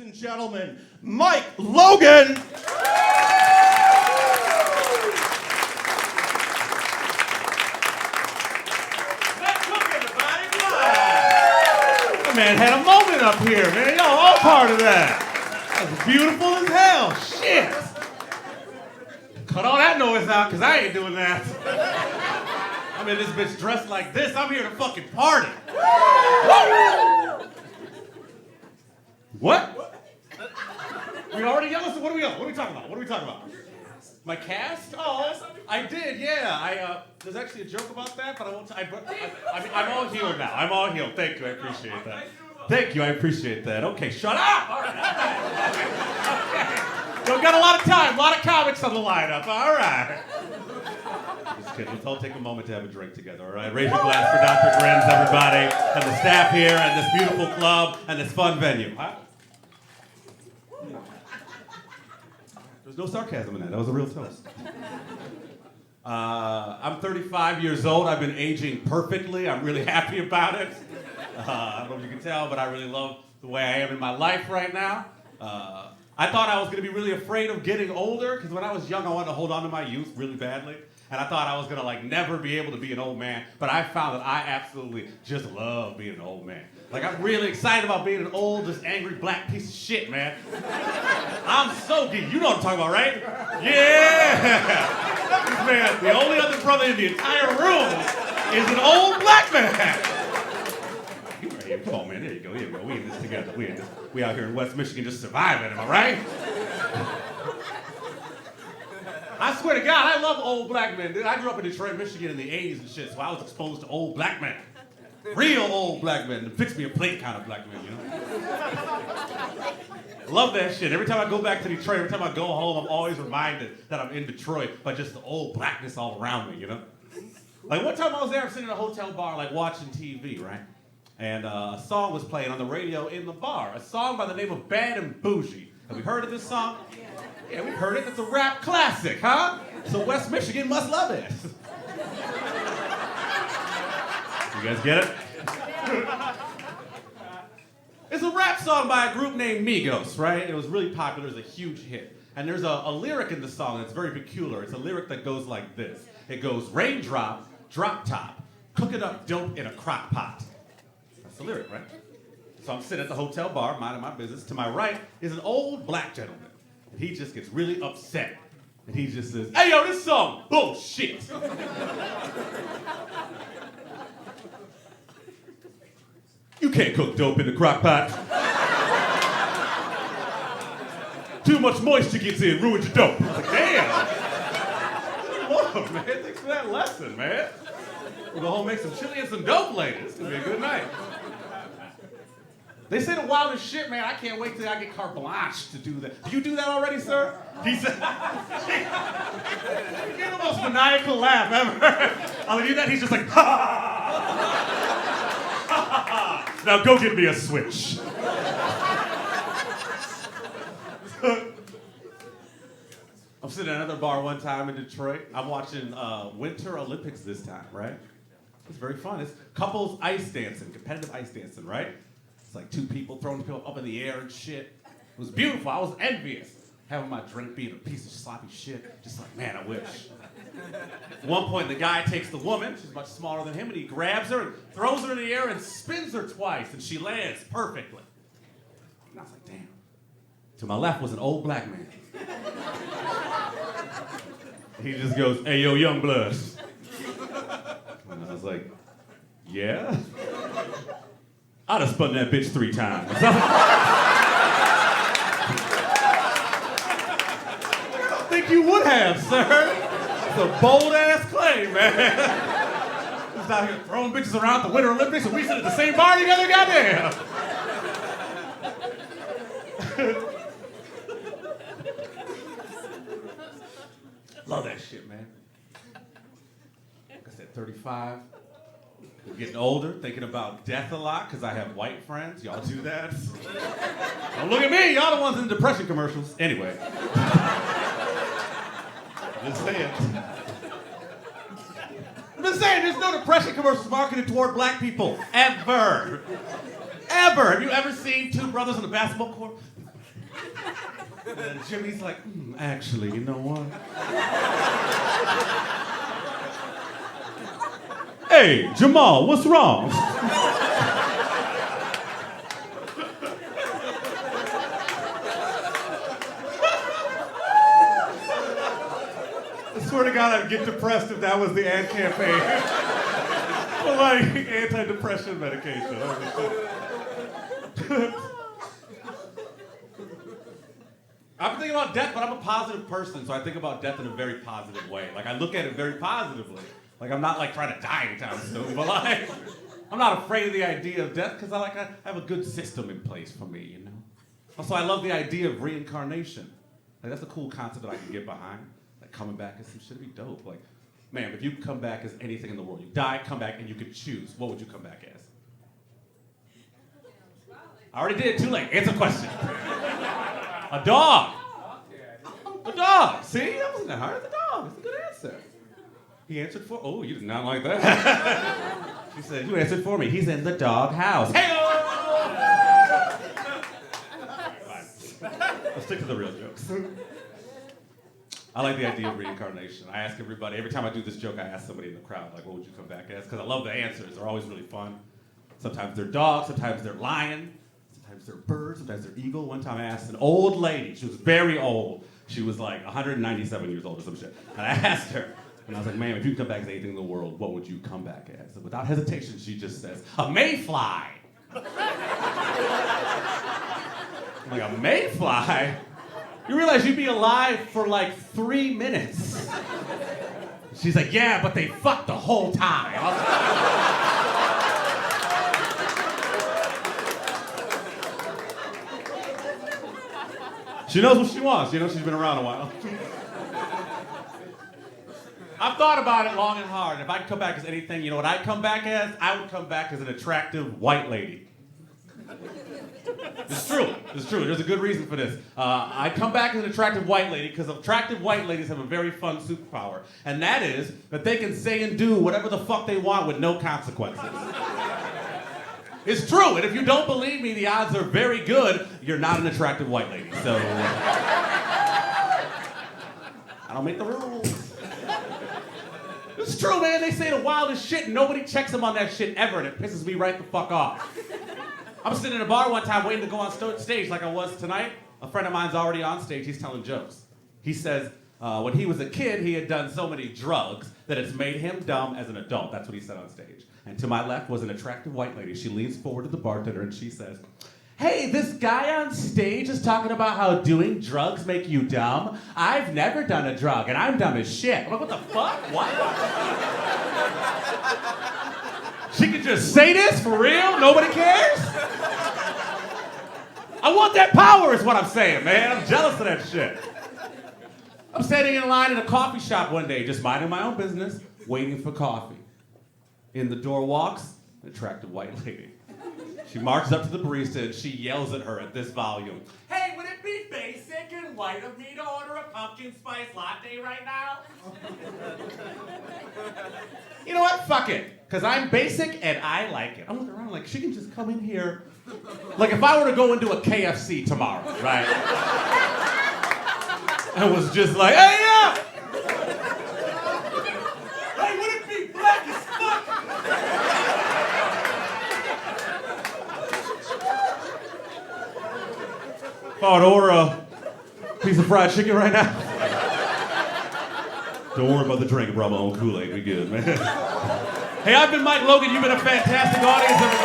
ladies and gentlemen, Mike Logan. Man had a moment up here, man. Y'all all part of that. That was beautiful as hell. Shit. Cut all that noise out, because I ain't doing that. I'm in this bitch dressed like this. I'm here to fucking party. What? We already yelling? So what are we talking about? What are we talking about? My cast? Oh, I did, yeah. There's actually a joke about that, but I won't. I'm all healed now. I'm all healed. Thank you. I appreciate that. Thank you. I appreciate that. Okay, shut up. All right. Okay. So we've got a lot of time, a lot of comics on the lineup. All right. Just kidding. Let's all take a moment to have a drink together. All right. Raise your glass for Dr. Grins, everybody, and the staff here, and this beautiful club, and this fun venue. Huh? There's no sarcasm in that. That was a real toast. I'm 35 years old. I've been aging perfectly. I'm really happy about it. I don't know if you can tell, but I really love the way I am in my life right now. I thought I was going to be really afraid of getting older, because when I was young, I wanted to hold on to my youth really badly. And I thought I was going to never be able to be an old man. But I found that I absolutely just love being an old man. I'm really excited about being an old, just angry black piece of shit, man. I'm so geek. You know what I'm talking about, right? Yeah! This man, the only other brother in the entire room is an old black man. You right here. Come on, man. There you go. Here we go. We in this together. We out here in West Michigan just surviving, am I right? I swear to God, I love old black men, dude. I grew up in Detroit, Michigan in the 80s and shit, so I was exposed to old black men. Real old black men. Fix me a plate kind of black men, you know? Love that shit. Every time I go back to Detroit, every time I go home, I'm always reminded that I'm in Detroit by just the old blackness all around me, you know? One time I was there, I'm sitting in a hotel bar, watching TV, right? And a song was playing on the radio in the bar. A song by the name of Bad and Bougie. Have we heard of this song? Yeah, we've heard it. It's a rap classic, huh? So West Michigan must love it. You guys get it? It's a rap song by a group named Migos, right? It was really popular. It was a huge hit. And there's a lyric in the song that's very peculiar. It's a lyric that goes like this. It goes, raindrop, drop top, cooking up dope in a crock pot. That's the lyric, right? So I'm sitting at the hotel bar, minding my business. To my right is an old black gentleman. And he just gets really upset. And he just says, hey, yo, this song, bullshit. You can't cook dope in the crock pot. Too much moisture gets in, ruins your dope. I was like, damn. Whoa, man, thanks for that lesson, man. We'll go home, make some chili and some dope later. This is gonna be a good night. They say the wildest shit, man. I can't wait till I get carte blanche to do that. Do you do that already, sir? He said, you get the most maniacal laugh ever. I'll do that, he's just like, ha ha ha. Now go get me a switch. I'm sitting at another bar one time in Detroit. I'm watching Winter Olympics this time, right? It's very fun. It's couples ice dancing, competitive ice dancing, right? It's like two people throwing people up in the air and shit. It was beautiful. I was envious. Having my drink being a piece of sloppy shit. Just like, man, I wish. At one point, the guy takes the woman, she's much smaller than him, and he grabs her and throws her in the air and spins her twice, and she lands perfectly. And I was like, damn. To my left was an old black man. He just goes, hey, yo, young blood. And I was like, yeah? I'd have spun that bitch 3 times. I don't think you would have, sir. It's a bold-ass claim, man. Just out here throwing bitches around the Winter Olympics and we sit at the same bar together, goddamn. Love that shit, man. Like I said, 35. We're getting older, thinking about death a lot, because I have white friends. Y'all do that? Don't look at me. Y'all the ones in the depression commercials. Anyway. Just saying. I'm just saying, there's no depression commercials marketed toward black people. Ever. Ever. Have you ever seen two brothers on a basketball court? And then Jimmy's like, actually, you know what? Hey, Jamal, what's wrong? I swear to God, I'd get depressed if that was the ad campaign. For like antidepressant medication. I'm thinking about death, but I'm a positive person, so I think about death in a very positive way. Like, I look at it very positively. Like, I'm not like trying to die anytime soon, but like, I'm not afraid of the idea of death because I have a good system in place for me, you know? Also, I love the idea of reincarnation. Like, that's a cool concept that I can get behind. Like, coming back as some shit would be dope. Like, man, if you come back as anything in the world, you die, come back, and you could choose, what would you come back as? I already did, too late. Answer question. A dog. A dog. See, that wasn't that hard. It's a dog. It's a good answer. He answered for. Oh, you did not like that. She said, "You answered for me." He's in the dog house. Hey. Fine. Let's stick to the real jokes. I like the idea of reincarnation. I ask everybody every time I do this joke. I ask somebody in the crowd, like, "What would you come back as?" Because I love the answers. They're always really fun. Sometimes they're dogs. Sometimes they're lion. Sometimes they're birds. Sometimes they're eagle. One time I asked an old lady. She was very old. She was like 197 years old or some shit. And I asked her, and I was like, "Ma'am, if you could come back as anything in the world, what would you come back as?" And without hesitation, she just says, "A mayfly." I'm like, "A mayfly? You realize you'd be alive for like 3 minutes." She's like, "Yeah, but they fucked the whole time." She knows what she wants. You know, she's been around a while. I've thought about it long and hard. If I could come back as anything, you know what I'd come back as? I would come back as an attractive white lady. It's true. It's true. There's a good reason for this. I'd come back as an attractive white lady because attractive white ladies have a very fun superpower. And that is that they can say and do whatever the fuck they want with no consequences. It's true, and if you don't believe me, the odds are very good you're not an attractive white lady. So, I don't make the rules. It's true, man. They say the wildest shit, and nobody checks them on that shit ever, and it pisses me right the fuck off. I'm sitting in a bar one time waiting to go on stage like I was tonight. A friend of mine's already on stage. He's telling jokes. He says when he was a kid, he had done so many drugs that it's made him dumb as an adult. That's what he said on stage. And to my left was an attractive white lady. She leans forward to the bartender and she says, "Hey, this guy on stage is talking about how doing drugs make you dumb. I've never done a drug and I'm dumb as shit." I'm like, what the fuck? What? She could just say this for real? Nobody cares? I want that power is what I'm saying, man. I'm jealous of that shit. I'm standing in line in a coffee shop one day, just minding my own business, waiting for coffee. In the door walks an attractive white lady. She marches up to the barista and she yells at her at this volume. "Hey, would it be basic and white of me to order a pumpkin spice latte right now?" You know what? Fuck it. Because I'm basic and I like it. I'm looking around like, she can just come in here. Like if I were to go into a KFC tomorrow, right? I was just like, "Hey, yeah! Hey, would it be black as fuck?" If I would order a piece of fried chicken right now. Don't worry about the drink. I brought my own Kool-Aid. We good, man. Hey, I've been Mike Logan. You've been a fantastic audience.